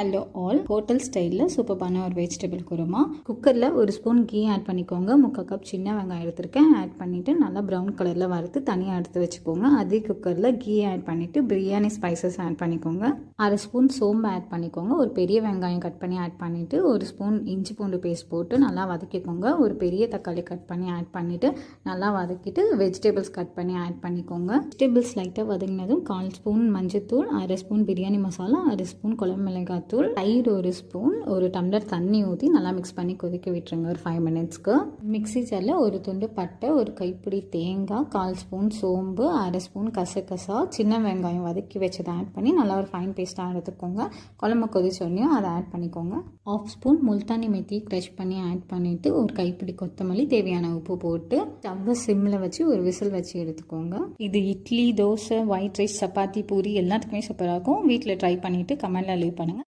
Hello all, hotel ஸ்டைலில் சூப்பரான ஒரு வெஜிடபிள் குருமா. குக்கரில் ஒரு ஸ்பூன் கீ ஆட் பண்ணிக்கோங்க. 3/4 கப் சின்ன வெங்காயம் எடுத்துருக்கேன். ஆட் பண்ணிவிட்டு நல்லா ப்ரௌன் கலரில் வறுத்து தனியாக எடுத்து வச்சுக்கோங்க. அதே குக்கரில் கீ ஆட் பண்ணிவிட்டு பிரியாணி ஸ்பைசஸ் ஆட் பண்ணிக்கோங்க. 1/2 ஸ்பூன் சோம்பு ஆட் பண்ணிக்கோங்க. ஒரு பெரிய வெங்காயம் கட் பண்ணி ஆட் பண்ணிவிட்டு 1 ஸ்பூன் இஞ்சி பூண்டு பேஸ்ட் போட்டு நல்லா வதக்கிக்கோங்க. ஒரு பெரிய தக்காளி கட் பண்ணி ஆட் பண்ணிவிட்டு நல்லா வதக்கிட்டு வெஜிடபிள்ஸ் கட் பண்ணி ஆட் பண்ணிக்கோங்க. வெஜிடபிள்ஸ் லைட்டாக வதங்கினதும் 1/4 ஸ்பூன் மஞ்சத்தூள், 1/2 ஸ்பூன் பிரியாணி மசாலா, 1/2 ஸ்பூன் குழம்பு மிளகாய் தூள், தயிர் 1 ஸ்பூன், ஒரு டம்ளர் தண்ணி ஊற்றி நல்லா மிக்ஸ் பண்ணி கொதிக்க விட்டுருங்க ஒரு 5 மினிட்ஸ்க்கு. மிக்ஸி ஜாரில் ஒரு துண்டு பட்டை, ஒரு கைப்பிடி தேங்காய், 1/4 ஸ்பூன் சோம்பு, 1/2 ஸ்பூன் கசகசா, சின்ன வெங்காயம் வதக்கி வச்சதை ஆட் பண்ணி நல்லா ஒரு ஃபைன் பேஸ்ட்டாக எடுத்துக்கோங்க. குழம்பு கொதிச்சோடனையும் அதை ஆட் பண்ணிக்கோங்க. 1/2 ஸ்பூன் முல்தானி மெத்தி க்ரஷ் பண்ணி ஆட் பண்ணிவிட்டு ஒரு கைப்பிடி கொத்தமல்லி, தேவையான உப்பு போட்டு ஸ்டவ்வை சிம்மில் வச்சு ஒரு விசில் வச்சு எடுத்துக்கோங்க. இது இட்லி, தோசை, ஒயிட் ரைஸ், சப்பாத்தி, பூரி எல்லாத்துக்குமே சூப்பராக இருக்கும். வீட்டில் ட்ரை பண்ணிவிட்டு கமெண்டில் லீவ் பண்ணுங்கள்.